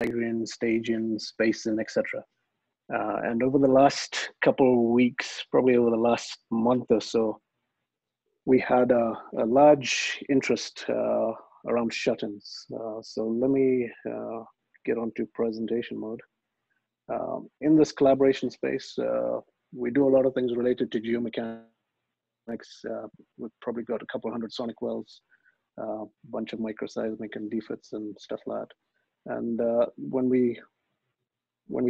staggering, staging, spacing, etc. And over the last couple of weeks, probably over the last month or so, we had a large interest around shut-ins. So let me get onto presentation mode. In this collaboration space, we do a lot of things related to geomechanics. We've probably got a couple hundred sonic wells, a bunch of microseismic and defits and stuff like that. And when we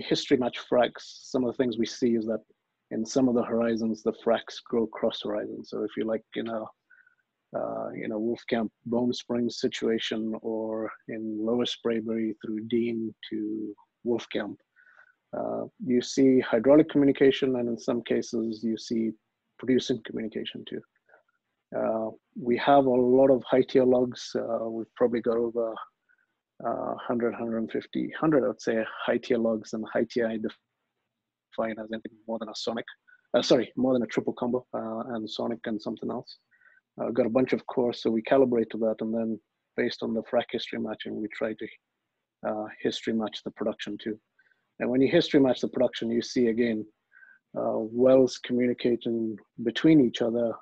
history match fracs, some of the things we see is that in some of the horizons, the fracs grow cross horizons. So if you like in a Wolfcamp Bone Springs situation, or in Lower Sprayberry through Dean to Wolfcamp, you see hydraulic communication, and in some cases you see producing communication too. We have a lot of high tier logs. We've probably got over 100, 150, 100, I would say, high tier logs, and high tier I define as anything more than a sonic, more than a triple combo and sonic and something else. Got a bunch of cores, so we calibrate to that, and then based on the frac history matching, we try to history match the production too. And when you history match the production, you see again wells communicating between each other,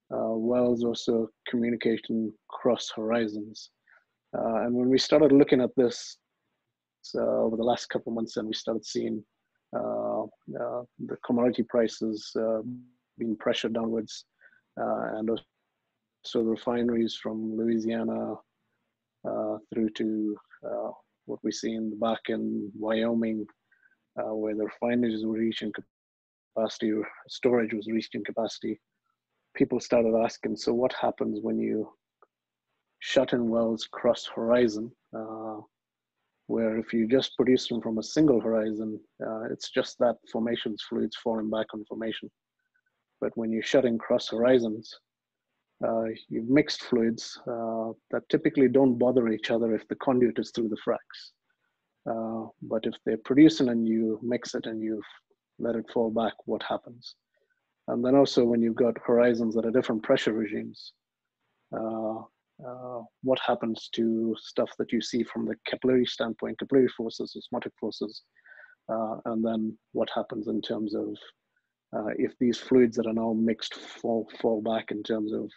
wells also communicating cross horizons. And when we started looking at this over the last couple of months, and we started seeing the commodity prices being pressured downwards, and also refineries from Louisiana through to what we see in the back in Wyoming, where the refineries were reaching capacity, or storage was reaching capacity. People started asking, so what happens when you shut in wells cross horizon, where if you just produce them from a single horizon, it's just that formations, fluids falling back on formation. But when you shut in cross horizons, you've mixed fluids that typically don't bother each other if the conduit is through the fracs. But if they're producing and you mix it and you let it fall back, what happens? And then also when you've got horizons that are different pressure regimes, what happens to stuff that you see from the capillary standpoint, capillary forces, osmotic forces, and then what happens in terms of if these fluids that are now mixed fall back in terms of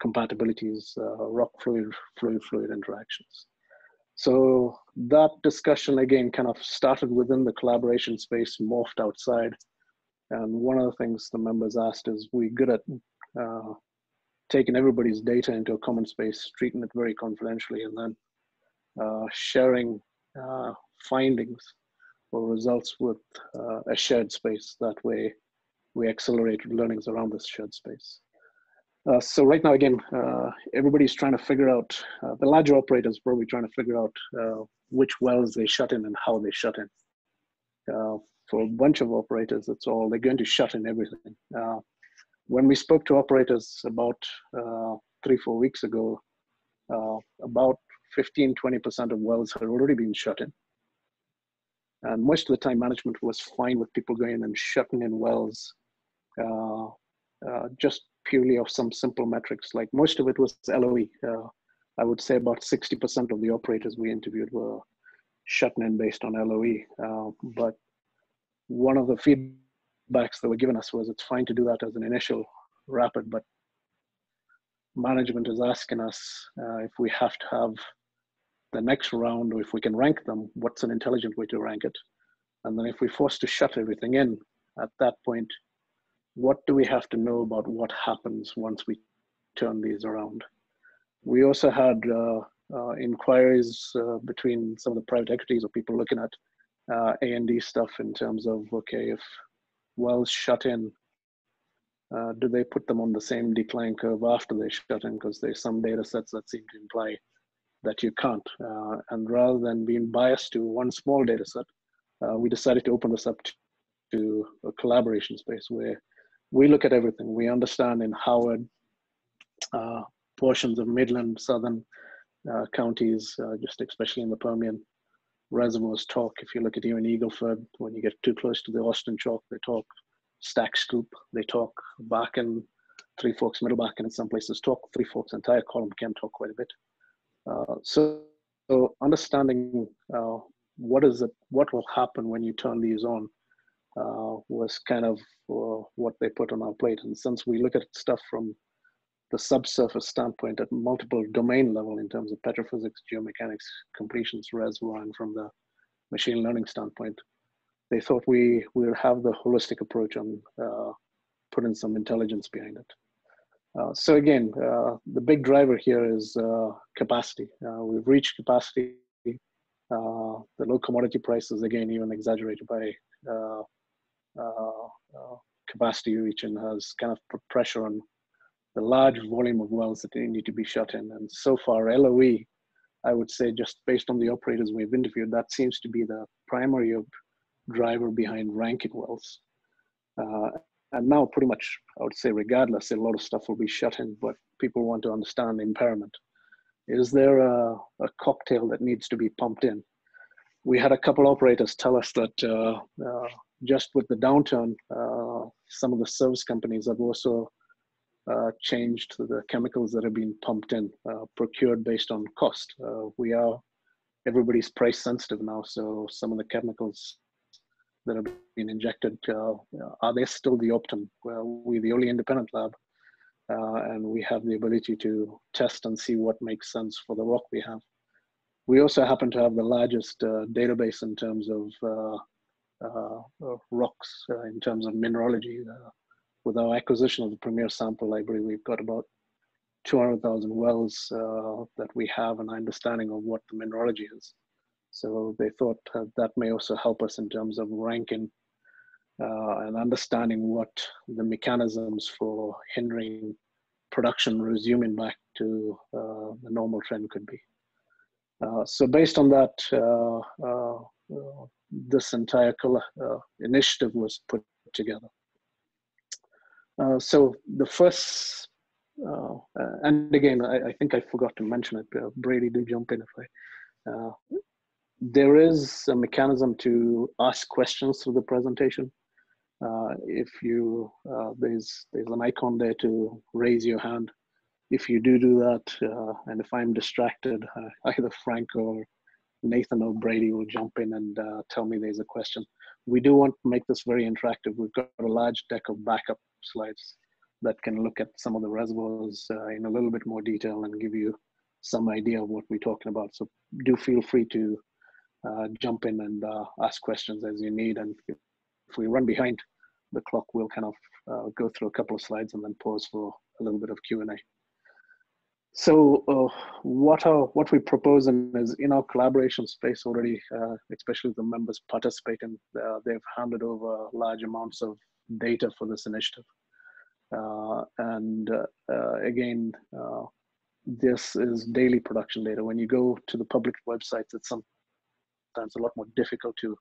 compatibilities, rock fluid interactions. So that discussion again kind of started within the collaboration space, morphed outside. And one of the things the members asked is, we good at taking everybody's data into a common space, treating it very confidentially, and then sharing findings or results with a shared space. That way we accelerated learnings around this shared space. So right now, again, everybody's trying to figure out, the larger operators probably trying to figure out which wells they shut in and how they shut in. For a bunch of operators, it's all, they're going to shut in everything. When we spoke to operators about 3-4 weeks ago, about 15-20% of wells had already been shut in. And most of the time management was fine with people going in and shutting in wells just purely of some simple metrics. Like most of it was LOE. I would say about 60% of the operators we interviewed were shutting in based on LOE. But one of the feedbacks that were given us was, it's fine to do that as an initial rapid, but management is asking us if we have to have the next round, or if we can rank them, what's an intelligent way to rank it? And then if we're forced to shut everything in, at that point, what do we have to know about what happens once we turn these around? We also had inquiries between some of the private equities or people looking at A&D stuff in terms of, okay, if wells shut in, do they put them on the same decline curve after they shut in? Because there's some data sets that seem to imply that you can't. And rather than being biased to one small data set, we decided to open this up to a collaboration space where we look at everything. We understand in Howard, portions of Midland, Southern counties, just especially in the Permian, reservoirs talk. If you look at even Eagleford, when you get too close to the Austin Chalk, they talk stack scoop, they talk Bakken, Three Forks, Middle Bakken, in some places talk Three Forks, entire column can talk quite a bit. So understanding what is it? What will happen when you turn these on? Was kind of what they put on our plate. And since we look at stuff from the subsurface standpoint at multiple domain level in terms of petrophysics, geomechanics, completions, reservoir, and from the machine learning standpoint, they thought we would have the holistic approach on putting some intelligence behind it. So again, the big driver here is capacity. We've reached capacity. The low commodity prices, again, even exaggerated by capacity region, has kind of put pressure on the large volume of wells that need to be shut in. And so far, LOE, I would say, just based on the operators we've interviewed, that seems to be the primary driver behind ranking wells. And now pretty much, I would say, regardless, a lot of stuff will be shut in, but people want to understand impairment. Is there a cocktail that needs to be pumped in? We had a couple operators tell us that just with the downturn, some of the service companies have also changed the chemicals that have been pumped in, procured based on cost. Everybody's price sensitive now, so some of the chemicals that have been injected, are they still the optimum? Well, we're the only independent lab, and we have the ability to test and see what makes sense for the rock we have. We also happen to have the largest database in terms of rocks, in terms of mineralogy. With our acquisition of the Premier Sample Library, we've got about 200,000 wells that we have an understanding of what the mineralogy is. So they thought that may also help us in terms of ranking and understanding what the mechanisms for hindering production resuming back to the normal trend could be. So based on that, this entire initiative was put together. So the first, and again, I think I forgot to mention it. Brady, do jump in if I. There is a mechanism to ask questions through the presentation. If you, there's an icon there to raise your hand. If you do that, and if I'm distracted, either Frank or Nathan or Brady will jump in and tell me there's a question. We do want to make this very interactive. We've got a large deck of backup slides that can look at some of the reservoirs in a little bit more detail and give you some idea of what we're talking about. So do feel free to jump in and ask questions as you need. And if we run behind the clock, we'll kind of go through a couple of slides and then pause for a little bit of Q&A. So what we're proposing is, in our collaboration space already, especially the members participating, they've handed over large amounts of data for this initiative. Again, this is daily production data. When you go to the public websites, it's sometimes a lot more difficult to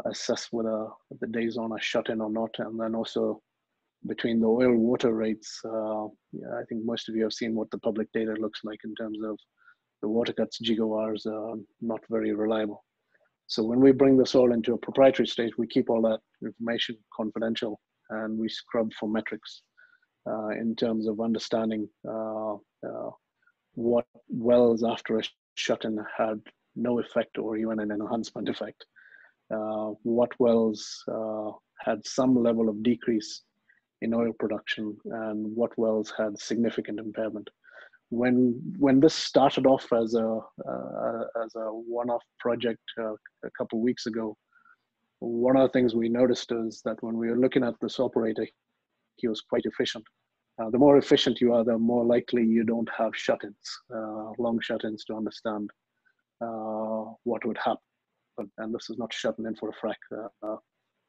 assess whether the days on are shut in or not. And then also between the oil water rates, I think most of you have seen what the public data looks like in terms of the water cuts, GWRs are not very reliable. So when we bring this all into a proprietary state, we keep all that information confidential and we scrub for metrics in terms of understanding what wells after a shut-in had no effect or even an enhancement effect. What wells had some level of decrease in oil production and what wells had significant impairment. When this started off as a one-off project a couple of weeks ago, one of the things we noticed is that when we were looking at this operator, he was quite efficient. The more efficient you are, the more likely you don't have shut-ins, long shut-ins to understand what would happen. And this is not shutting in for a frac.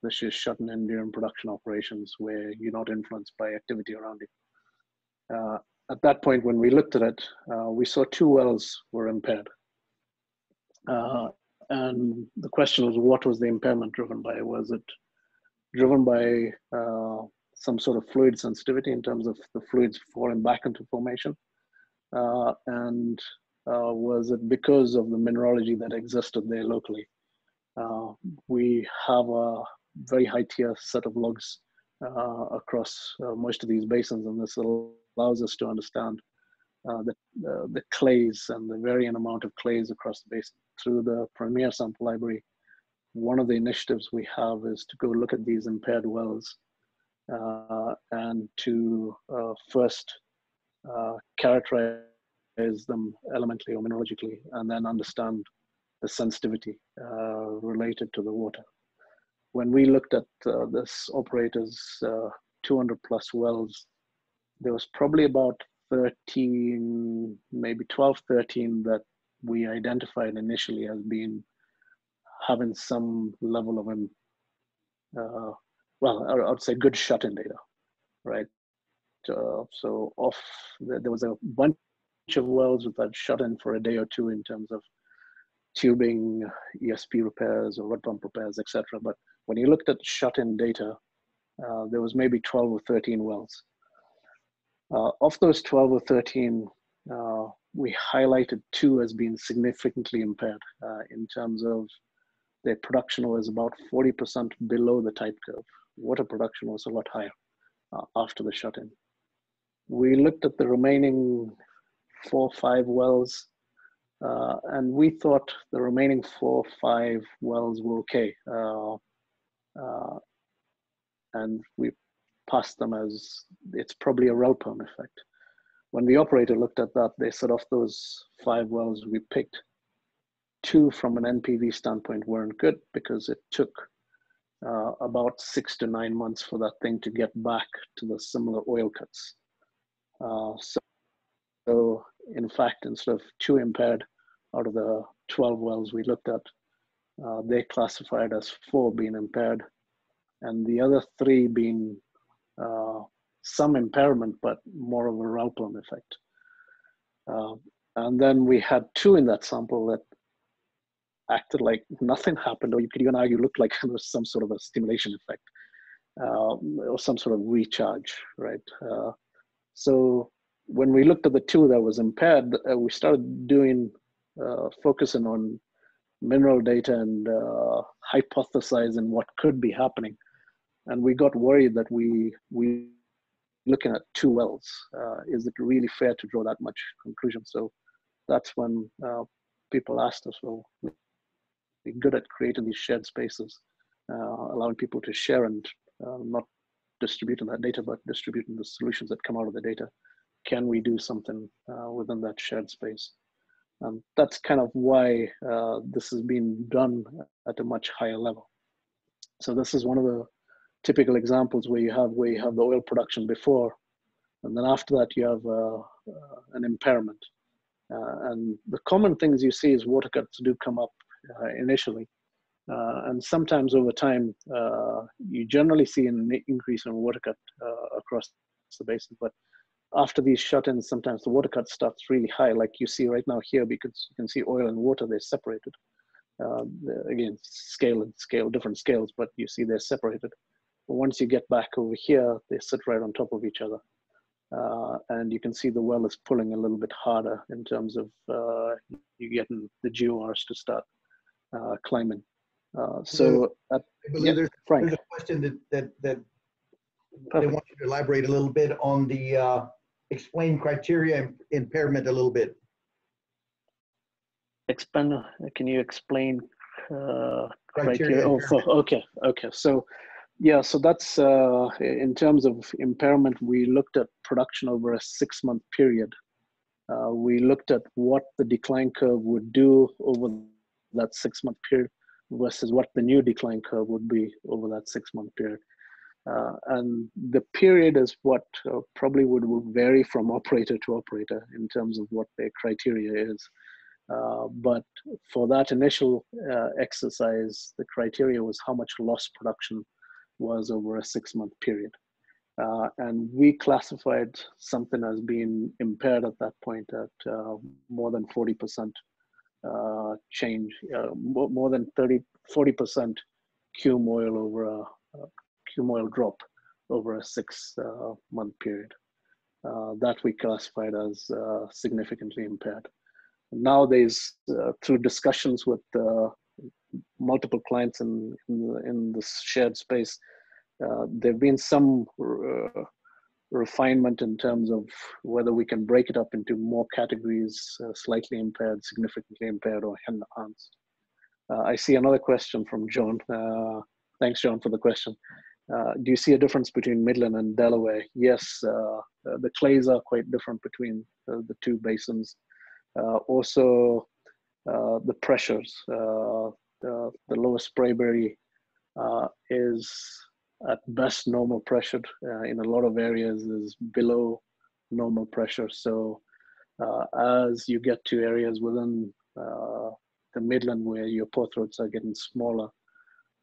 This is shutting in during production operations where you're not influenced by activity around you. At that point, when we looked at it, we saw 2 wells were impaired. And the question was, what was the impairment driven by? Was it driven by some sort of fluid sensitivity in terms of the fluids falling back into formation? And was it because of the mineralogy that existed there locally? We have a very high tier set of logs across most of these basins, and this allows us to understand the clays and the varying amount of clays across the basin. through the Premier sample library, one of the initiatives we have is to go look at these impaired wells and to first characterize them elementally or mineralogically, and then understand the sensitivity related to the water. When we looked at this operator's 200 plus wells, there was probably about 13, maybe 12, 13 that we identified initially as being having some level of, well, I would say good shut-in data, right? So there was a bunch of wells that shut in for a day or two in terms of tubing, ESP repairs or rod pump repairs, etc. But when you looked at shut-in data, there was maybe 12 or 13 wells. Of those 12 or 13, we highlighted 2 as being significantly impaired in terms of their production was about 40% below the type curve. Water production was a lot higher after the shut-in. We looked at the remaining 4 or 5 wells, and we thought the remaining 4 or 5 wells were okay. And we passed them as it's probably a Relperm effect. When the operator looked at that, they said of those 5 wells we picked, 2 from an NPV standpoint weren't good because it took about 6 to 9 months for that thing to get back to the similar oil cuts. So in fact, instead of 2 impaired out of the 12 wells we looked at, they classified as 4 being impaired, and the other 3 being some impairment, but more of a Relperm effect. And then we had 2 in that sample that acted like nothing happened, or you could even argue looked like there was some sort of a stimulation effect or some sort of recharge, right? So when we looked at the 2 that was impaired, we started doing focusing on mineral data and hypothesizing what could be happening. And we got worried that we looking at 2 wells, is it really fair to draw that much conclusion? So that's when people asked us, well, we're good at creating these shared spaces, allowing people to share and not distributing that data, but distributing the solutions that come out of the data. Can we do something within that shared space? That's kind of why this has been done at a much higher level. So this is one of the typical examples where you have the oil production before, and then after that you have an impairment. And the common things you see is water cuts do come up initially, and sometimes over time you generally see an increase in water cut across the basin. But after these shut-ins, sometimes the water cut starts really high, like you see right now here, because you can see oil and water, they're separated. Again, different scales, but you see they're separated. But once you get back over here, they sit right on top of each other. And you can see the well is pulling a little bit harder in terms of you getting the GORs to start climbing. So I believe there's a question that they want you to elaborate a little bit on the explain criteria impairment a little bit. Can you explain criteria? Oh, okay. So yeah, so that's in terms of impairment, we looked at production over a 6-month period. We looked at what the decline curve would do over that 6-month period versus what the new decline curve would be over that 6-month period. And the period is what probably would vary from operator to operator in terms of what their criteria is. But for that initial exercise, the criteria was how much lost production was over a 6-month period. And we classified something as being impaired at that point at more than 40% change, more than 40% cum oil over cum oil drop over a 6-month period. That we classified as significantly impaired. Nowadays, through discussions with multiple clients in this shared space, there have been some refinement in terms of whether we can break it up into more categories, slightly impaired, significantly impaired, or enhanced. I see another question from John. Thanks, John, for the question. Do you see a difference between Midland and Delaware? Yes, the clays are quite different between the two basins. Also, the pressures. The Lower Sprayberry is at best normal pressured. In a lot of areas is below normal pressure. So as you get to areas within the Midland where your pore throats are getting smaller,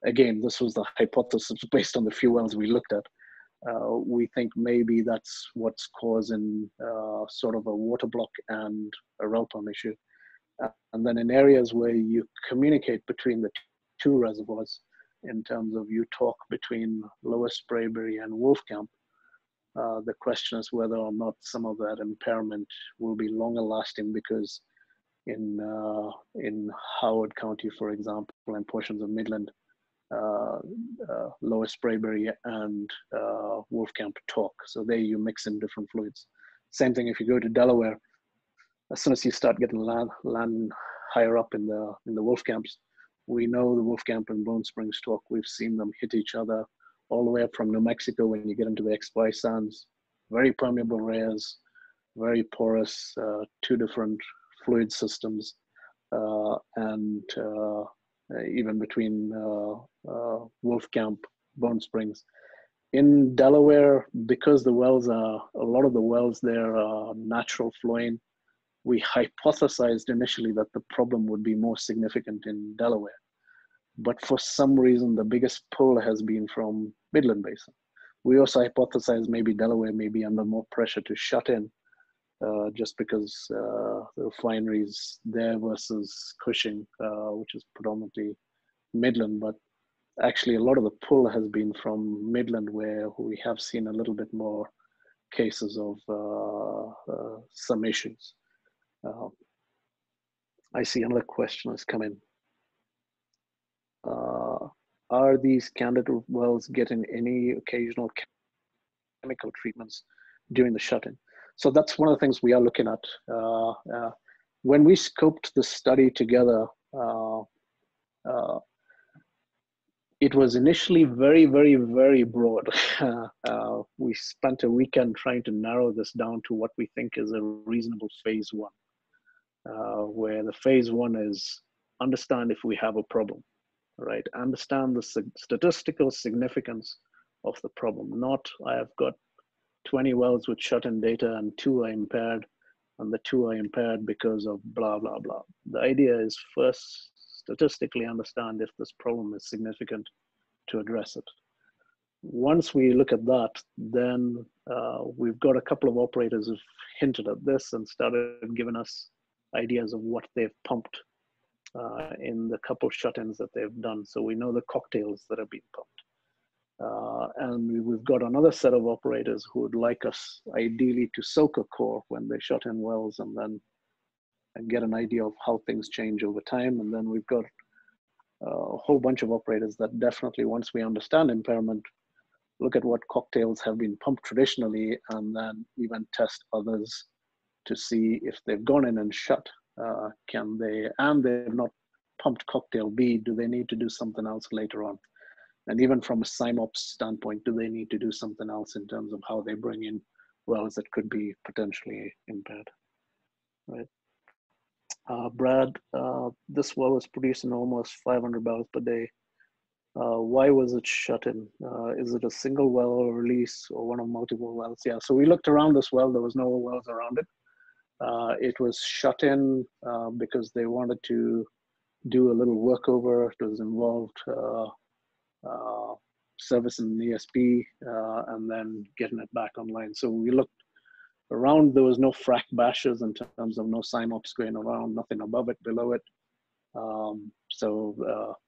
again, this was the hypothesis based on the few wells we looked at. We think maybe that's what's causing sort of a water block and a well pump issue. And then in areas where you communicate between the two reservoirs, in terms of you talk between Lower Sprayberry and Wolfcamp, the question is whether or not some of that impairment will be longer lasting, because in Howard County, for example, and portions of Midland, Lower Sprayberry and Wolfcamp talk. So there you mix in different fluids. Same thing if you go to Delaware. As soon as you start getting land higher up in the Wolfcamps, we know the Wolfcamp and Bone Springs talk. We've seen them hit each other all the way up from New Mexico when you get into the XY sands. Very permeable layers, very porous, two different fluid systems, and even between Wolfcamp, Bone Springs. In Delaware, because the wells are, a lot of the wells there are natural flowing, we hypothesized initially that the problem would be more significant in Delaware. But for some reason, the biggest pull has been from Midland Basin. We also hypothesized maybe Delaware may be under more pressure to shut in, just because the refineries there versus Cushing, which is predominantly Midland. But actually, a lot of the pull has been from Midland, where we have seen a little bit more cases of some issues. I see another question has come in. Are these candidate wells getting any occasional chemical treatments during the shut-in? So that's one of the things we are looking at. When we scoped the study together, it was initially very, very, very broad. We spent a weekend trying to narrow this down to what we think is a reasonable phase one, where the phase one is understand if we have a problem, right? Understand the statistical significance of the problem. Not, I have got 20 wells with shut-in data and 2 are impaired, and the 2 are impaired because of blah, blah, blah. The idea is first statistically understand if this problem is significant to address it. Once we look at that, then we've got a couple of operators who've hinted at this and started giving us ideas of what they've pumped in the couple shut-ins that they've done. So we know the cocktails that have been pumped. And we've got another set of operators who would like us ideally to soak a core when they shut in wells and then get an idea of how things change over time. And then we've got a whole bunch of operators that definitely, once we understand impairment, look at what cocktails have been pumped traditionally and then even test others to see if they've gone in and shut, can they, and they've not pumped cocktail B, do they need to do something else later on? And even from a SIMOPS standpoint, do they need to do something else in terms of how they bring in wells that could be potentially impaired, right? Brad, this well is producing almost 500 barrels per day. Why was it shut in? Is it a single well release or one of multiple wells? Yeah, so we looked around this well, there was no wells around it. It was shut in because they wanted to do a little workover. It was involved servicing the ESP and then getting it back online. So we looked around, there was no frac bashes in terms of no SIMOPS going around, nothing above it, below it.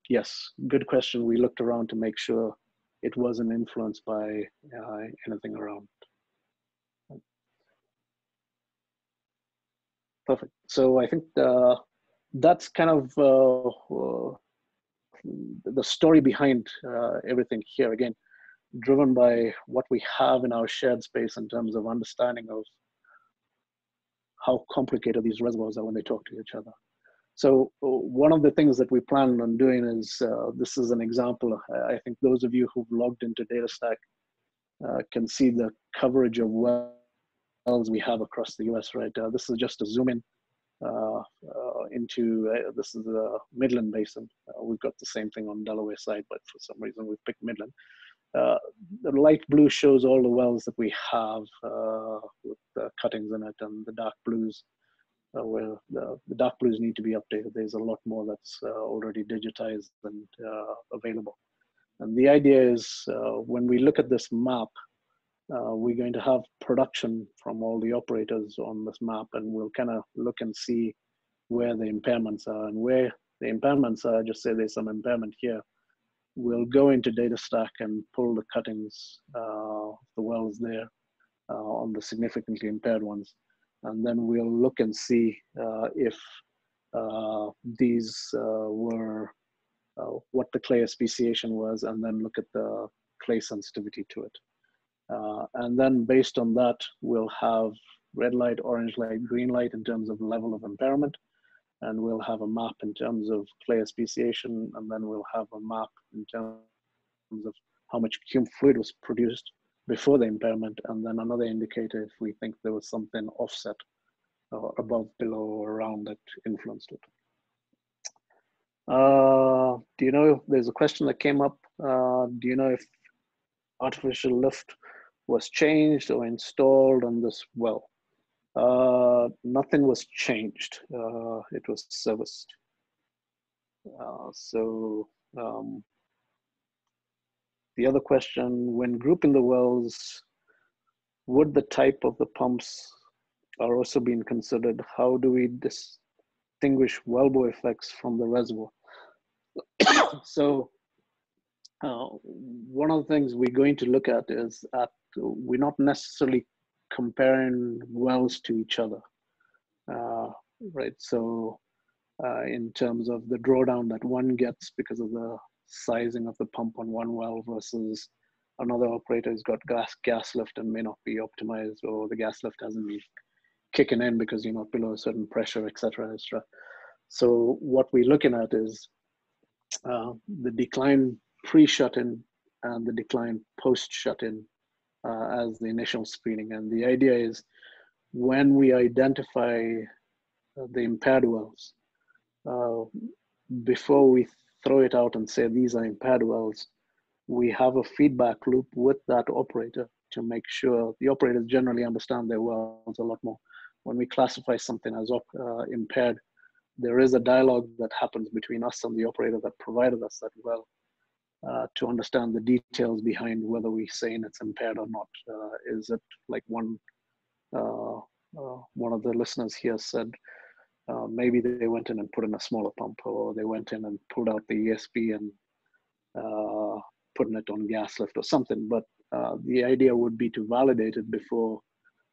Yes, good question. We looked around to make sure it wasn't influenced by anything around. Perfect. So I think that's kind of the story behind everything here. Again, driven by what we have in our shared space in terms of understanding of how complicated these reservoirs are when they talk to each other. So one of the things that we plan on doing is, this is an example. I think those of you who've logged into DataStack can see the coverage of wells we have across the US, right? This is just a zoom in into, this is the Midland Basin. We've got the same thing on Delaware side, but for some reason we've picked Midland. The light blue shows all the wells that we have with cuttings in it, and the dark blues, where the dark blues need to be updated. There's a lot more that's already digitized and available. And the idea is when we look at this map, we're going to have production from all the operators on this map, and we'll kind of look and see where the impairments are, and where the impairments are, just say there's some impairment here. We'll go into DataStack and pull the cuttings, the wells there on the significantly impaired ones. And then we'll look and see if these were, what the clay speciation was, and then look at the clay sensitivity to it. And then based on that, we'll have red light, orange light, green light in terms of level of impairment. And we'll have a map in terms of clay speciation, and then we'll have a map in terms of how much cum fluid was produced before the impairment, and then another indicator if we think there was something offset above, below, or around that influenced it. Do you know, there's a question that came up, do you know if artificial lift was changed or installed on this well? Nothing was changed. It was serviced. The other question, when grouping the wells, would the type of the pumps are also being considered? How do we distinguish wellbore effects from the reservoir? So one of the things we're going to look at is that we're not necessarily comparing wells to each other, right? So in terms of the drawdown that one gets because of the sizing of the pump on one well versus another operator has got gas lift and may not be optimized, or the gas lift hasn't been kicking in because you're not below a certain pressure, et cetera, et cetera. So what we're looking at is the decline pre-shut-in and the decline post-shut-in as the initial screening. And the idea is when we identify the impaired wells, before we throw it out and say these are impaired wells, we have a feedback loop with that operator to make sure the operators generally understand their wells a lot more. When we classify something as impaired, there is a dialogue that happens between us and the operator that provided us that well to understand the details behind whether we're saying it's impaired or not. Is it like one of the listeners here said, maybe they went in and put in a smaller pump, or they went in and pulled out the ESP and putting it on gas lift or something. But the idea would be to validate it before,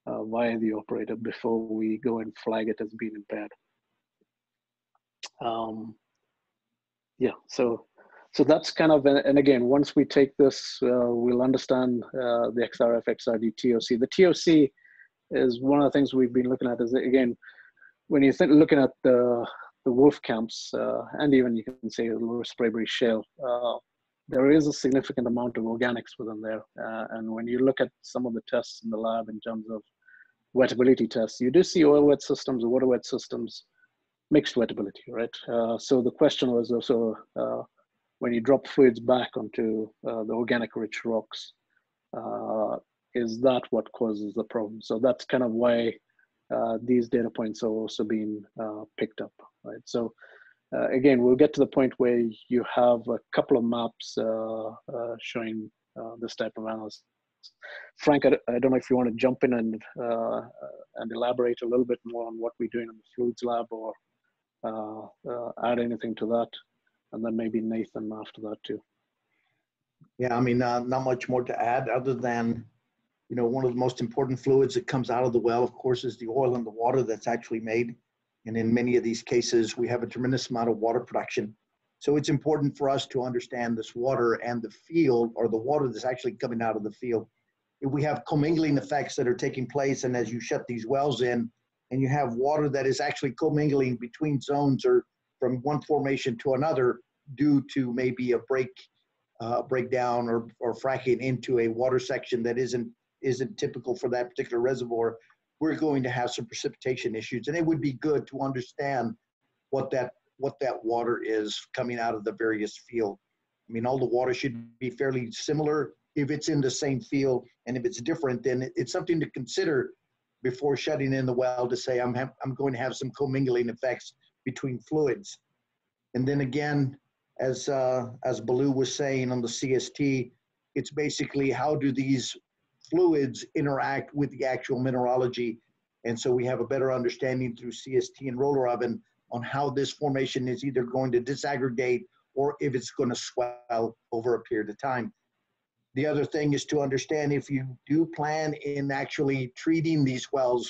via the operator, before we go and flag it as being impaired. Yeah, so that's kind of, and again, once we take this, we'll understand the XRF, XRD, TOC. The TOC is one of the things we've been looking at. Is again, when you think looking at the wolf camps, and even you can say the Lower Spraberry Shale, there is a significant amount of organics within there. And when you look at some of the tests in the lab in terms of wettability tests, you do see oil wet systems or water wet systems, mixed wettability, right? So the question was also, when you drop fluids back onto the organic rich rocks, is that what causes the problem? So that's kind of why these data points are also being picked up, right? So again, we'll get to the point where you have a couple of maps showing this type of analysis. Frank, I don't know if you want to jump in and elaborate a little bit more on what we're doing in the fluids lab, or add anything to that, and then maybe Nathan after that too. Yeah, I mean, not much more to add other than, you know, one of the most important fluids that comes out of the well, of course, is the oil and the water that's actually made. And in many of these cases, we have a tremendous amount of water production. So it's important for us to understand this water and the field, or the water that's actually coming out of the field. If we have commingling effects that are taking place, and as you shut these wells in, and you have water that is actually commingling between zones or from one formation to another due to maybe a breakdown or fracking into a water section that isn't typical for that particular reservoir, we're going to have some precipitation issues. And it would be good to understand what that water is coming out of the various field. I mean, all the water should be fairly similar if it's in the same field, and if it's different, then it's something to consider before shutting in the well, to say I'm going to have some commingling effects between fluids. And then again, as Bilu was saying on the CST, it's basically how do these fluids interact with the actual mineralogy. And so we have a better understanding through CST and roller oven on how this formation is either going to disaggregate or if it's going to swell over a period of time. The other thing is to understand if you do plan in actually treating these wells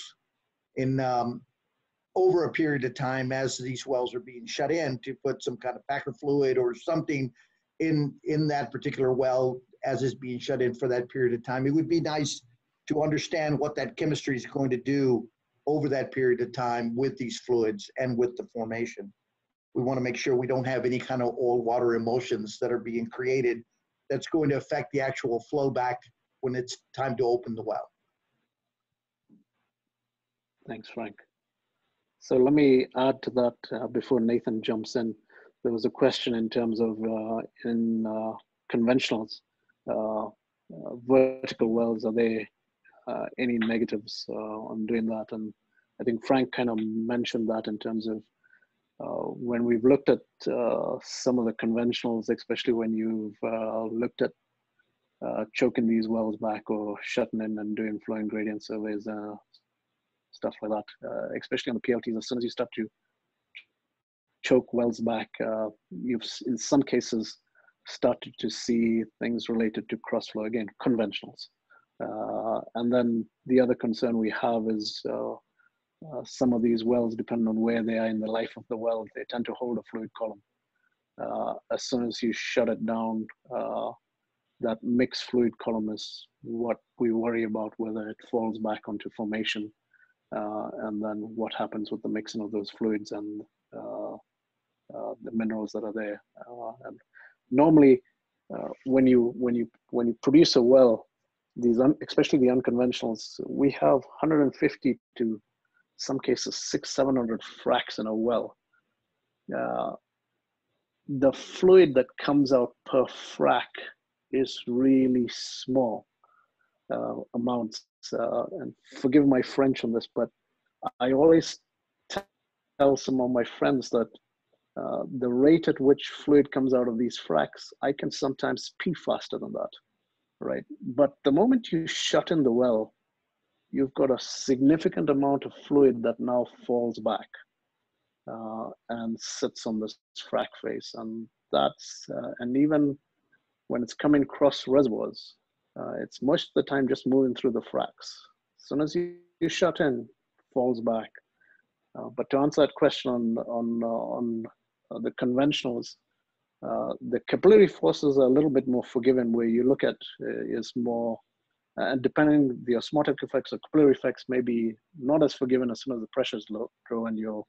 in over a period of time as these wells are being shut in, to put some kind of packer fluid or something in that particular well as is being shut in for that period of time. It would be nice to understand what that chemistry is going to do over that period of time with these fluids and with the formation. We want to make sure we don't have any kind of oil water emulsions that are being created that's going to affect the actual flow back when it's time to open the well. Thanks, Frank. So let me add to that before Nathan jumps in. There was a question in terms of conventionals, vertical wells, are there any negatives on doing that? And I think Frank kind of mentioned that in terms of when we've looked at some of the conventionals, especially when you've looked at choking these wells back or shutting in and doing flowing gradient surveys, stuff like that, especially on the PLTs. As soon as you start to choke wells back, you've in some cases started to see things related to cross flow, again, conventionals. And then the other concern we have is some of these wells, depending on where they are in the life of the well, they tend to hold a fluid column. As soon as you shut it down, that mixed fluid column is what we worry about, whether it falls back onto formation, and then what happens with the mixing of those fluids and the minerals that are there. And normally, when you produce a well, these especially the unconventionals, we have 150 to some cases 600-700 fracks in a well. The fluid that comes out per frack is really small amounts. And forgive my French on this, but I always tell some of my friends that the rate at which fluid comes out of these fracks, I can sometimes pee faster than that, right? But the moment you shut in the well, you've got a significant amount of fluid that now falls back and sits on this frack face. And that's, and even when it's coming across reservoirs, it's most of the time just moving through the fracks. As soon as you shut in, falls back. But to answer that question on the conventionals, the capillary forces are a little bit more forgiving. Where you look at is more, and depending, the osmotic effects or capillary effects may be not as forgiving as soon as the pressures low and your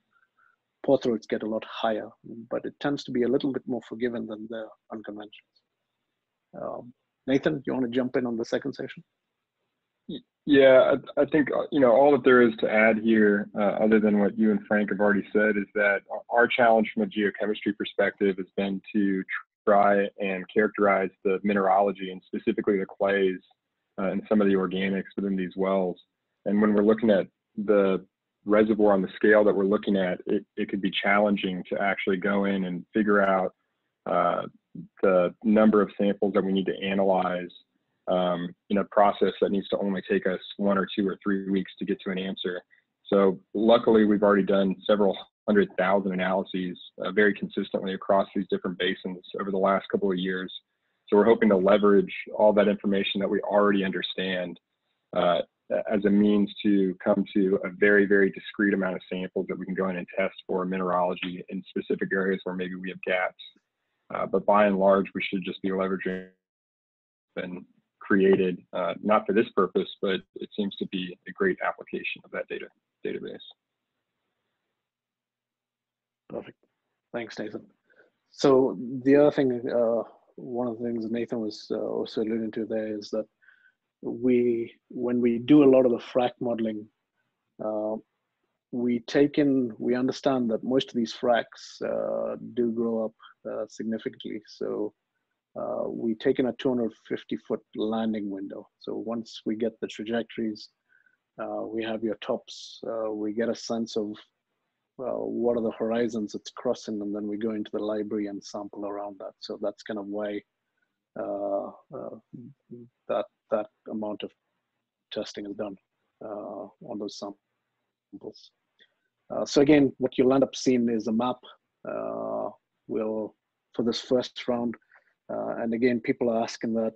pore throats get a lot higher, but it tends to be a little bit more forgiving than the unconventionals. Nathan, you want to jump in on the second section? Yeah, I think, all that there is to add here, other than what you and Frank have already said, is that our challenge from a geochemistry perspective has been to try and characterize the mineralogy and specifically the clays and some of the organics within these wells. And when we're looking at the reservoir on the scale that we're looking at, it could be challenging to actually go in and figure out the number of samples that we need to analyze in a process that needs to only take us 1 or 2 or 3 weeks to get to an answer. So luckily, we've already done several 100,000 analyses very consistently across these different basins over the last couple of years. So we're hoping to leverage all that information that we already understand as a means to come to a very, very discrete amount of samples that we can go in and test for mineralogy in specific areas where maybe we have gaps But by and large, we should just be leveraging and created, not for this purpose, but it seems to be a great application of that database. Perfect. Thanks, Nathan. So the other thing, one of the things Nathan was also alluding to there is that when we do a lot of the frac modeling, we understand that most of these fracs do grow up significantly. So we take in a 250-foot landing window. So once we get the trajectories, we have your tops, we get a sense of what are the horizons it's crossing, and then we go into the library and sample around that. So that's kind of why that amount of testing is done on those samples. So again, what you'll end up seeing is a map for this first round. And again, people are asking that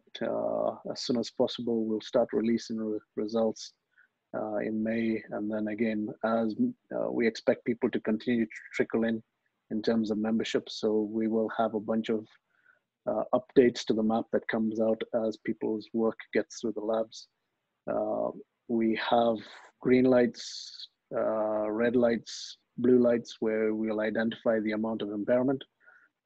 as soon as possible. We'll start releasing results in May. And then again, as we expect people to continue to trickle in terms of membership. So we will have a bunch of updates to the map that comes out as people's work gets through the labs. We have green lights, red lights, blue lights, where we'll identify the amount of impairment,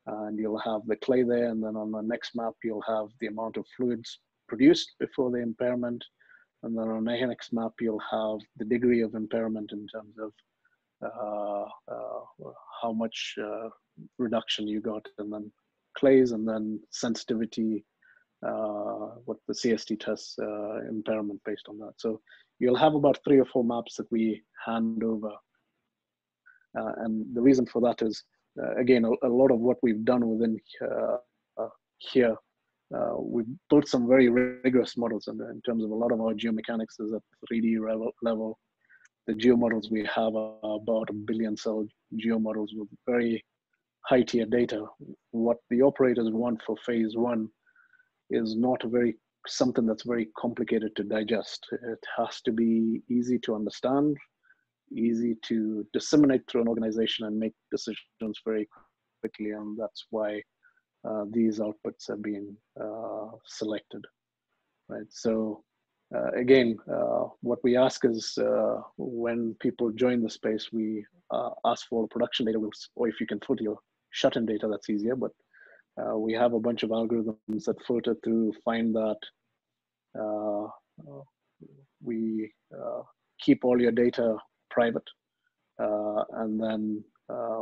and you'll have the clay there. And then on the next map, you'll have the amount of fluids produced before the impairment. And then on the next map, you'll have the degree of impairment in terms of how much reduction you got, and then clays, and then sensitivity, what the CST tests, impairment based on that. So you'll have about 3 or 4 maps that we hand over. And the reason for that is, again, a lot of what we've done within here, we've built some very rigorous models in terms of a lot of our geomechanics is at 3D level. The geomodels we have are about 1 billion cell geomodels with very high tier data. What the operators want for phase 1 is not something that's very complicated to digest. It has to be easy to understand, easy to disseminate through an organization and make decisions very quickly. And that's why these outputs are being selected, right? So again, what we ask is when people join the space, we ask for production data, or if you can put your shut-in data, that's easier. But we have a bunch of algorithms that filter through, find that we keep all your data private, and then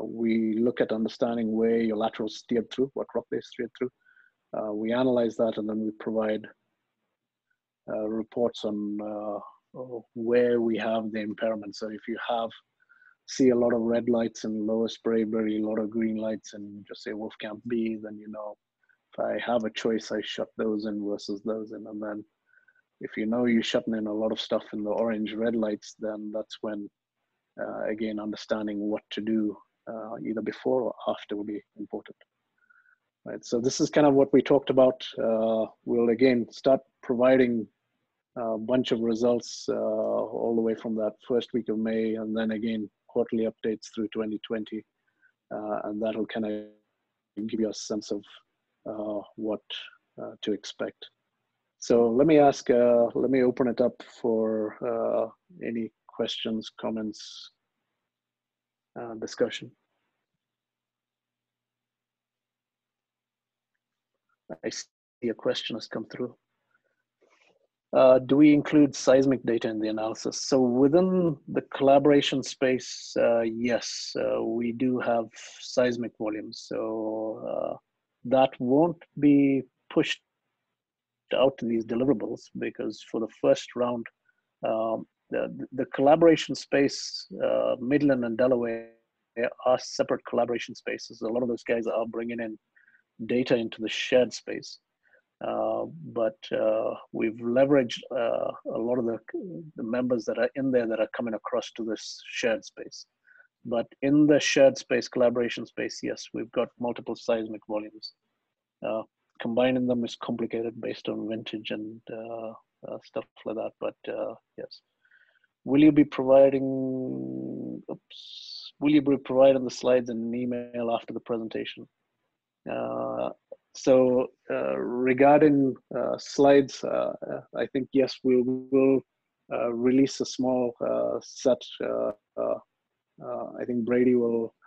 we look at understanding where your laterals steered through, what rock they steered through. We analyze that, and then we provide reports on where we have the impairment. So if you see a lot of red lights in Lower Sprayberry, a lot of green lights in, just say, Wolfcamp B, then you know, if I have a choice, I shut those in versus those in. And then if you know you're shutting in a lot of stuff in the orange red lights, then that's when, again, understanding what to do either before or after will be important. Right, so this is kind of what we talked about. We'll again start providing a bunch of results all the way from that first week of May, and then again quarterly updates through 2020, and that'll kind of give you a sense of what to expect. So let me open it up for any questions, comments, discussion. I see a question has come through. Do we include seismic data in the analysis? So within the collaboration space, yes, we do have seismic volumes. So that won't be pushed out to these deliverables, because for the first round, the collaboration space, Midland and Delaware are separate collaboration spaces. A lot of those guys are bringing in data into the shared space. But we've leveraged a lot of the members that are in there that are coming across to this shared space. But in the shared space, collaboration space, yes, we've got multiple seismic volumes. Combining them is complicated based on vintage and stuff like that, but yes. Will you be providing the slides in an email after the presentation? Regarding slides, I think, yes, we will release a small set. I think Brady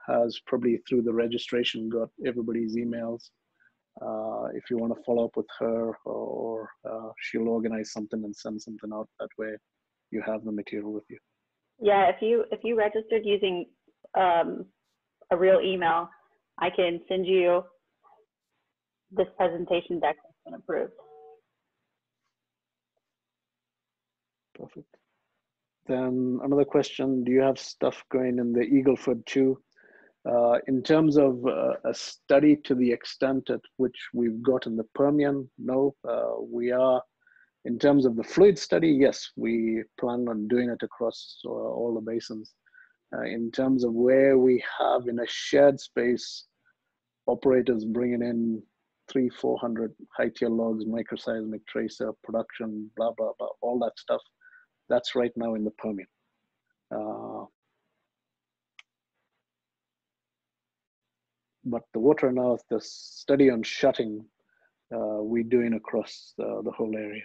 has probably through the registration got everybody's emails. If you want to follow up with her, or she'll organize something and send something out that way, you have the material with you. Yeah, if you registered using a real email, I can send you this presentation deck that's been approved. Perfect. Then another question, do you have stuff going in the Eagleford too? In terms of a study to the extent at which we've got in the Permian, no. We are, in terms of the fluid study, yes, we plan on doing it across all the basins. In terms of where we have in a shared space, operators bringing in 300-400 high-tier logs, microseismic tracer, production, blah, blah, blah, all that stuff, that's right now in the Permian. But the water analysis, the study on shutting, we're doing across the whole area.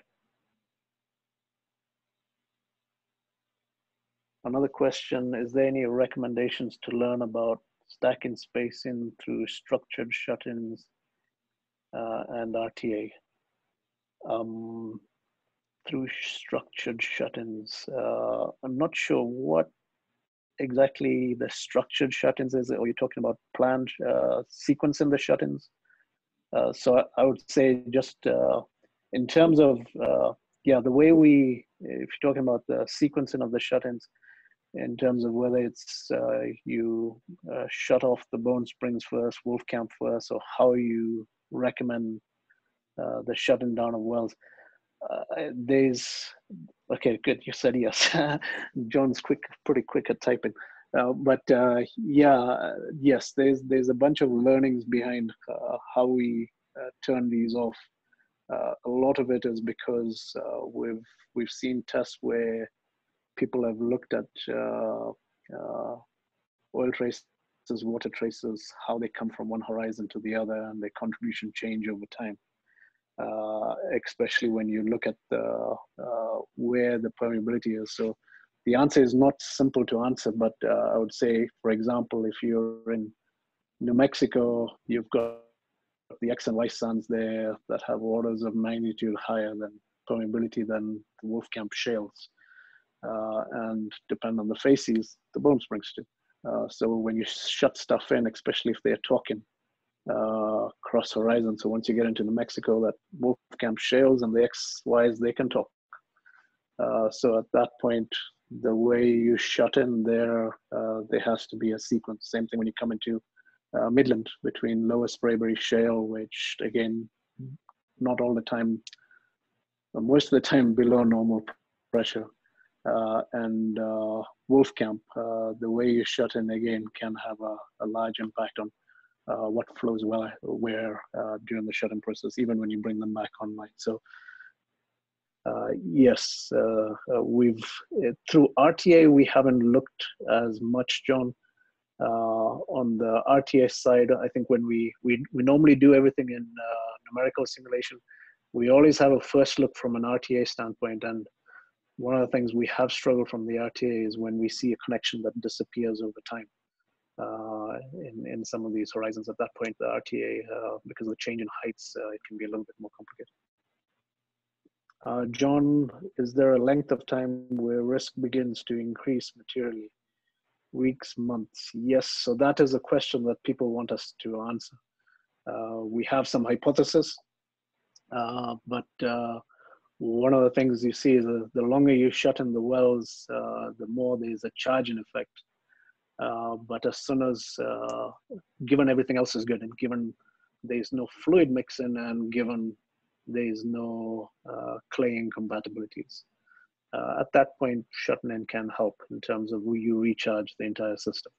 Another question, is there any recommendations to learn about stacking spacing through structured shut-ins and RTA? Through structured shut-ins, I'm not sure what exactly the structured shut-ins is, or you're talking about planned sequence in the shut-ins. So I would say just in terms of, yeah, the way we, if you're talking about the sequencing of the shut-ins, in terms of whether it's you shut off the bone springs first, wolf camp first, or how you recommend the shutting down of wells. Okay, good, you said yes. John's pretty quick at typing. Yeah, yes, there's a bunch of learnings behind how we turn these off. A lot of it is because we've seen tests where people have looked at oil traces, water traces, how they come from one horizon to the other, and their contribution change over time. Especially when you look at where the permeability is. So the answer is not simple to answer, but I would say, for example, if you're in New Mexico, you've got the X and Y sands there that have orders of magnitude higher than permeability than the Wolfcamp shales. And depend on the facies, the bone springs too. So when you shut stuff in, especially if they're talking cross horizon, so once you get into New Mexico, that Wolfcamp shales and the XYs, they can talk. So at that point, the way you shut in there has to be a sequence. Same thing when you come into Midland between Lower Sprayberry Shale, which again, not all the time, most of the time below normal pressure. And Wolfcamp, the way you shut in again can have a large impact on what flows where during the shut-in process, even when you bring them back online. So yes, we've through RTA we haven't looked as much, John. On the RTA side, I think when we normally do everything in numerical simulation, we always have a first look from an RTA standpoint. And one of the things we have struggled from the RTA is when we see a connection that disappears over time in some of these horizons. At that point, the RTA, because of the change in heights, it can be a little bit more complicated. John, is there a length of time where risk begins to increase materially? Weeks, months? Yes, so that is a question that people want us to answer. We have some hypothesis, but one of the things you see is the longer you shut in the wells, the more there's a charging effect. But as soon as, given everything else is good, and given there's no fluid mixing, and given there's no clay incompatibilities, at that point, shutting in can help in terms of you recharge the entire system.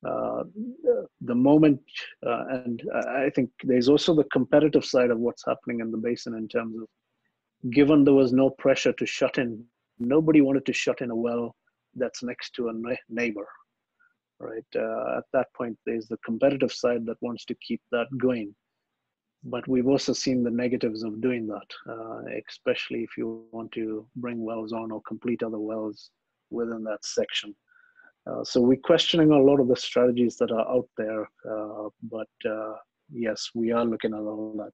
The moment, and I think there's also the competitive side of what's happening in the basin in terms of, given there was no pressure to shut in, nobody wanted to shut in a well that's next to a neighbor, right? At that point, there's the competitive side that wants to keep that going. But we've also seen the negatives of doing that, especially if you want to bring wells on or complete other wells within that section. So we're questioning a lot of the strategies that are out there, but yes, we are looking at all that.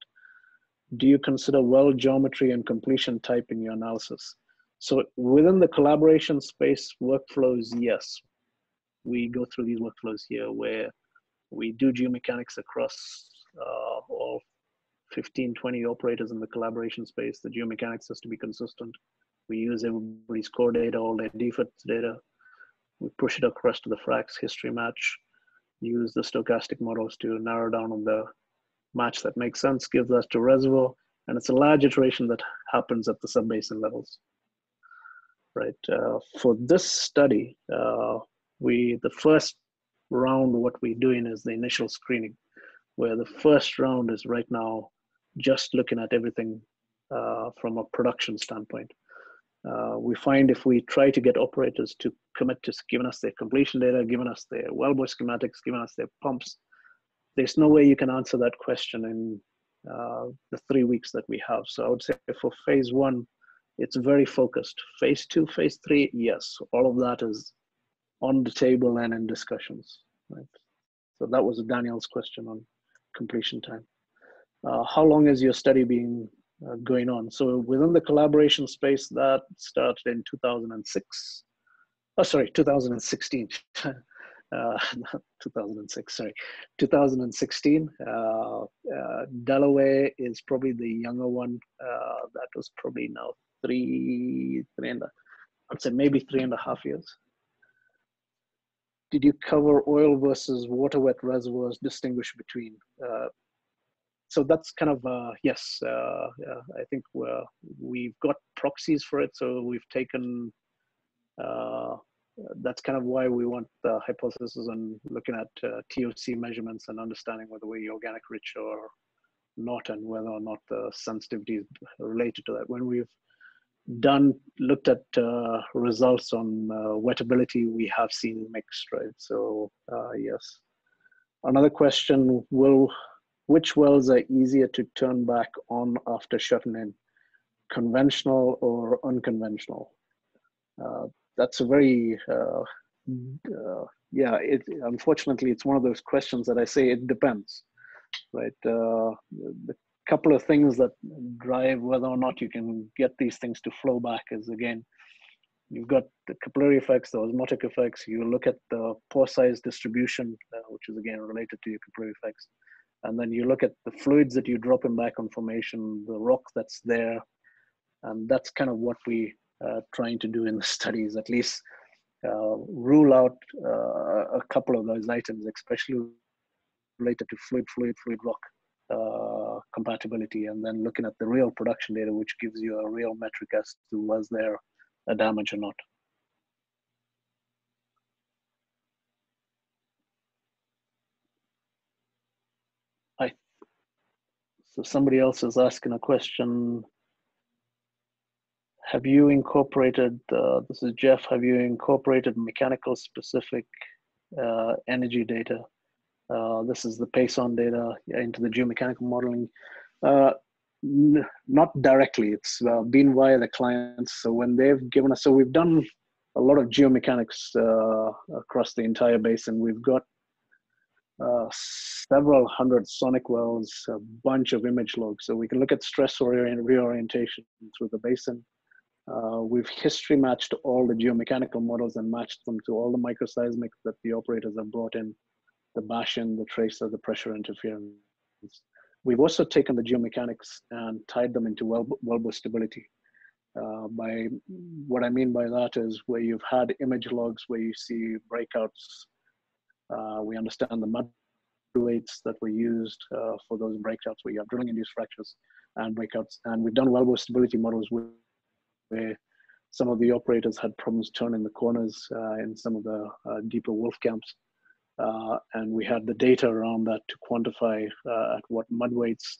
Do you consider well geometry and completion type in your analysis? So within the collaboration space workflows, yes, we go through these workflows here where we do geomechanics across all 15, 20 operators in the collaboration space. The geomechanics has to be consistent. We use everybody's core data, all their defects data. We push it across to the fracs history match, use the stochastic models to narrow down on the match that makes sense, gives us to reservoir, and it's a large iteration that happens at the sub-basin levels, right? For this study, the first round, what we're doing is the initial screening, where the first round is right now just looking at everything from a production standpoint. We find if we try to get operators to commit to giving us their completion data, giving us their wellbore schematics, giving us their pumps, there's no way you can answer that question in the 3 weeks that we have. So I would say for phase one, it's very focused. Phase two, phase three, yes, all of that is on the table and in discussions, right? So that was Daniel's question on completion time. How long is your study being going on? So within the collaboration space, that started in 2006. Oh, sorry, 2016. 2006, sorry, 2016. Delaware is probably the younger one. That was probably now I'd say maybe 3.5 years. Did you cover oil versus water wet reservoirs, distinguish between? So that's kind of, yes, I think we've got proxies for it. So we've taken, that's kind of why we want the hypothesis on looking at TOC measurements and understanding whether we're organic rich or not, and whether or not the sensitivity is related to that. When we've looked at results on wettability, we have seen mixed, right? So yes. Another question, which wells are easier to turn back on after shutting in, conventional or unconventional? That's a very, unfortunately, it's one of those questions that I say it depends, right? The couple of things that drive whether or not you can get these things to flow back is, again, you've got the capillary effects, the osmotic effects. You look at the pore size distribution, which is again related to your capillary effects. And then you look at the fluids that you drop in back on formation, the rock that's there. And that's kind of what we trying to do in the studies, at least rule out a couple of those items, especially related to fluid rock compatibility, and then looking at the real production data, which gives you a real metric as to was there a damage or not. So somebody else is asking a question. Have you incorporated, this is Jeff, have you incorporated mechanical specific energy data? This is the PASON data into the geomechanical modeling. Not directly, it's been via the clients. So when they've given us, so we've done a lot of geomechanics across the entire basin. We've got several hundred sonic wells, a bunch of image logs. So we can look at stress reorientation through the basin. We've history matched all the geomechanical models and matched them to all the microseismic that the operators have brought in, the bash-in, the tracer, the pressure interference. We've also taken the geomechanics and tied them into wellbore stability. By what I mean by that is where you've had image logs where you see breakouts. We understand the mud weights that were used for those breakouts where you have drilling-induced fractures and breakouts. And we've done wellbore stability models where some of the operators had problems turning the corners in some of the deeper wolf camps. And we had the data around that to quantify at what mud weights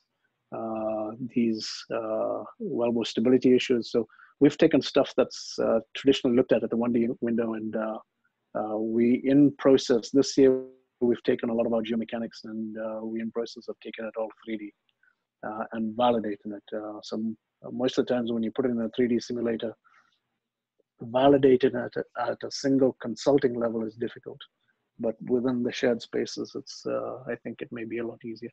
these wellbore stability issues. So we've taken stuff that's traditionally looked at the 1D window and We in process this year, we've taken a lot of our geomechanics and we in process of taking it all 3D and validating it. So most of the times when you put it in a 3D simulator, validating it at a single consulting level is difficult. But within the shared spaces, it's I think it may be a lot easier.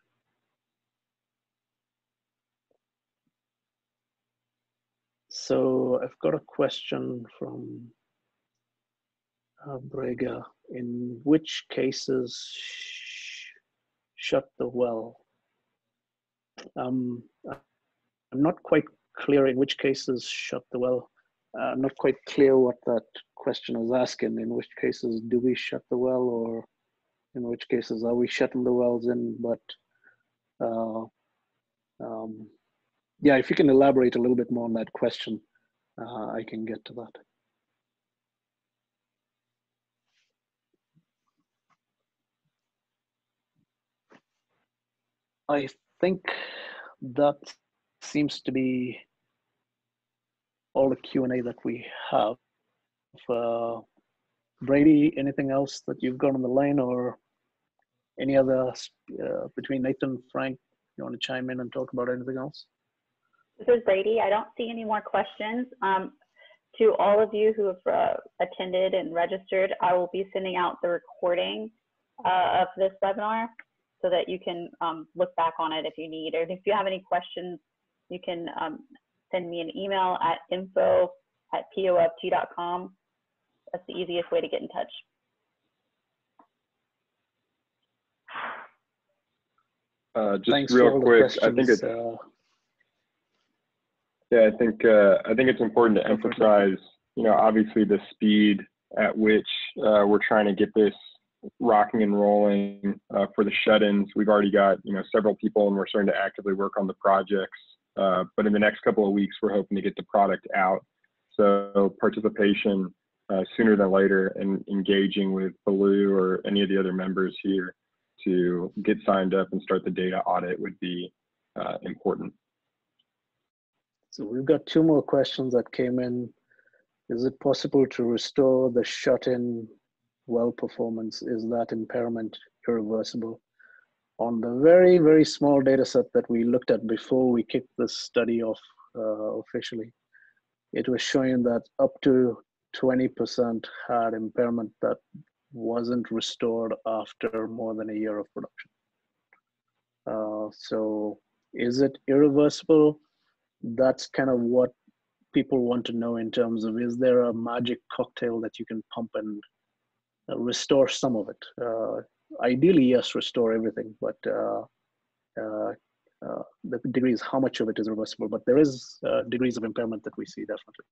So I've got a question from Brega. In which cases shut the well? I'm not quite clear in which cases shut the well. I'm not quite clear what that question is asking. In which cases do we shut the well, or in which cases are we shutting the wells in? But yeah, if you can elaborate a little bit more on that question, I can get to that. I think that seems to be all the Q&A that we have. Brady, anything else that you've got on the line, or any other, between Nathan, Frank, you want to chime in and talk about anything else? This is Brady. I don't see any more questions. To all of you who have attended and registered, I will be sending out the recording of this webinar so that you can look back on it if you need, or if you have any questions, you can send me an email at info@poft.com. That's the easiest way to get in touch. Just Thanks real quick, I think it's I think it's important to emphasize, obviously the speed at which we're trying to get this rocking and rolling for the shut-ins. We've already got several people, and we're starting to actively work on the projects. But in the next couple of weeks, we're hoping to get the product out. So participation sooner than later, and engaging with Bilu or any of the other members here to get signed up and start the data audit would be important. So we've got two more questions that came in. Is it possible to restore the shut-in well performance? Is that impairment irreversible? On the very, very small data set that we looked at before we kicked this study off officially, it was showing that up to 20% had impairment that wasn't restored after more than a year of production. So is it irreversible? That's kind of what people want to know in terms of, is there a magic cocktail that you can pump and restore some of it? Ideally, yes, restore everything, but the degree is how much of it is reversible, but there is degrees of impairment that we see, definitely.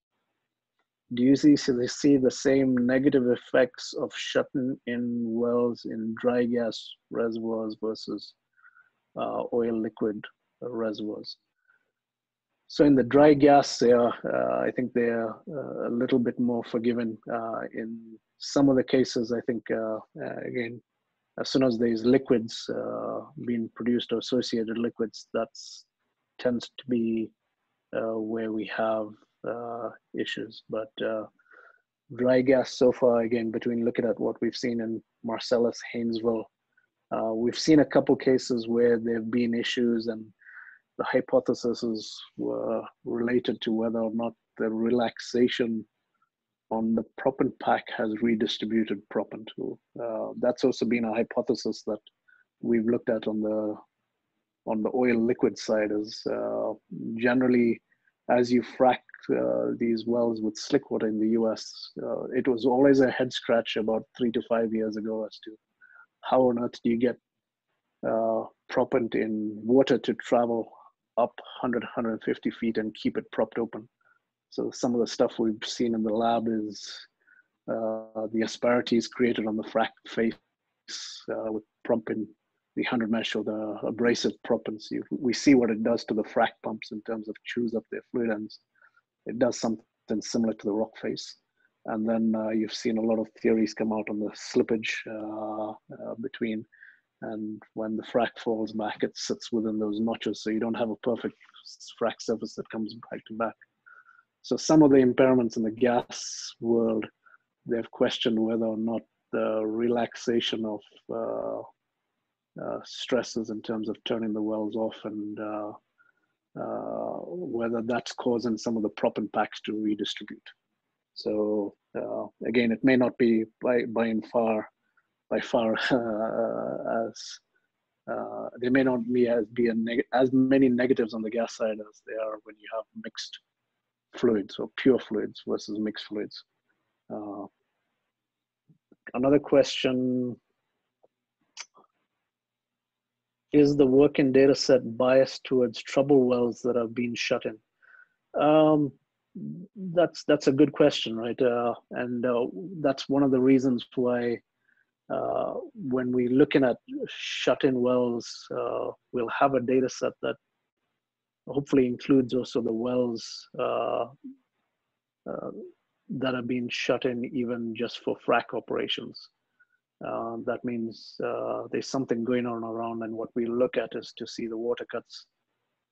Do you see the same negative effects of shutting in wells in dry gas reservoirs versus oil liquid reservoirs? So in the dry gas, I think they're a little bit more forgiving. In some of the cases, I think, again, as soon as there's liquids being produced or associated liquids, that tends to be where we have issues. But dry gas so far, again, between looking at what we've seen in Marcellus, Haynesville, we've seen a couple cases where there have been issues, and the hypotheses were related to whether or not the relaxation on the proppant pack has redistributed proppant. That's also been a hypothesis that we've looked at on the oil liquid side. Is generally, as you frack these wells with slick water in the US, it was always a head scratch about 3 to 5 years ago as to how on earth do you get proppant in water to travel up 100, 150 feet and keep it propped open. So some of the stuff we've seen in the lab is the asperities created on the frac face with pumping the 100 mesh or the abrasive proppants. We see what it does to the frac pumps in terms of chews up their fluid ends. It does something similar to the rock face. And then you've seen a lot of theories come out on the slippage between, and when the frac falls back, it sits within those notches, so you don't have a perfect frac surface that comes back to back. So some of the impairments in the gas world they've questioned whether or not the relaxation of stresses in terms of turning the wells off and whether that's causing some of the prop and packs to redistribute. So again, it may not be by far as there may not be as many negatives on the gas side as there are when you have mixed fluids or pure fluids versus mixed fluids. Another question: is the working data set biased towards trouble wells that have been shut in? That's a good question, right? And that's one of the reasons why when we're looking at shut-in wells, we'll have a data set that hopefully includes also the wells that are being shut in even just for frac operations. That means there's something going on around, and what we look at is to see the water cuts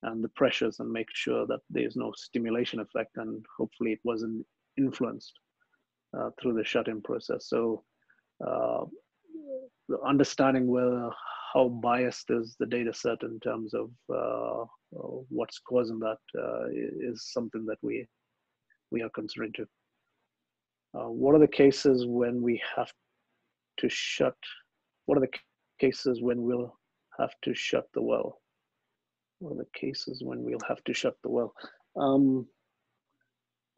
and the pressures and make sure that there's no stimulation effect, and hopefully it wasn't influenced through the shut-in process. So understanding how biased is the data set in terms of what's causing that is something that we are considering too. What are the cases when we have to shut? What are the cases when we'll have to shut the well? What are the cases when we'll have to shut the well?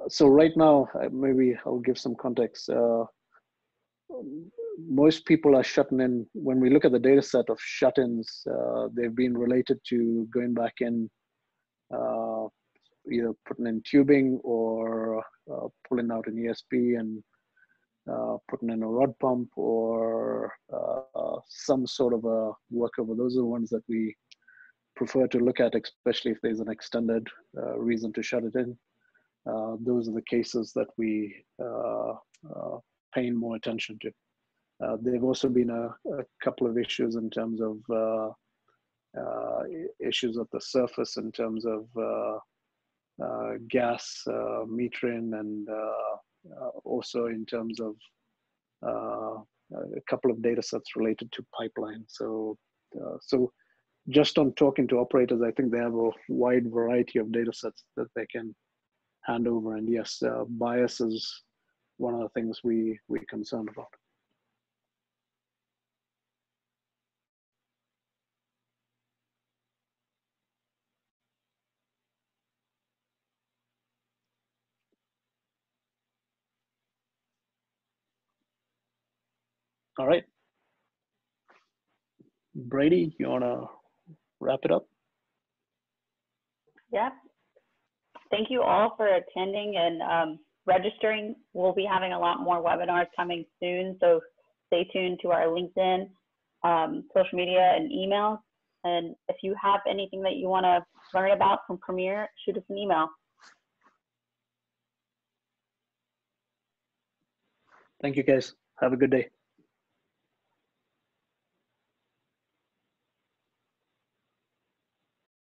So right now, maybe I'll give some context. Most people are shutting in. When we look at the data set of shut-ins, they've been related to going back in, either putting in tubing or pulling out an ESP and putting in a rod pump or some sort of a workover. Those are the ones that we prefer to look at, especially if there's an extended reason to shut it in. Those are the cases that we paying more attention to. There have also been a couple of issues in terms of issues at the surface in terms of gas metering, and also in terms of a couple of data sets related to pipeline. So just on talking to operators, I think they have a wide variety of data sets that they can hand over. And yes, bias is one of the things we're concerned about. All right. Brady, you want to wrap it up? Yeah. Thank you all for attending and registering. We'll be having a lot more webinars coming soon, so stay tuned to our LinkedIn, social media, and email. And if you have anything that you want to learn about from Premier, shoot us an email. Thank you, guys. Have a good day.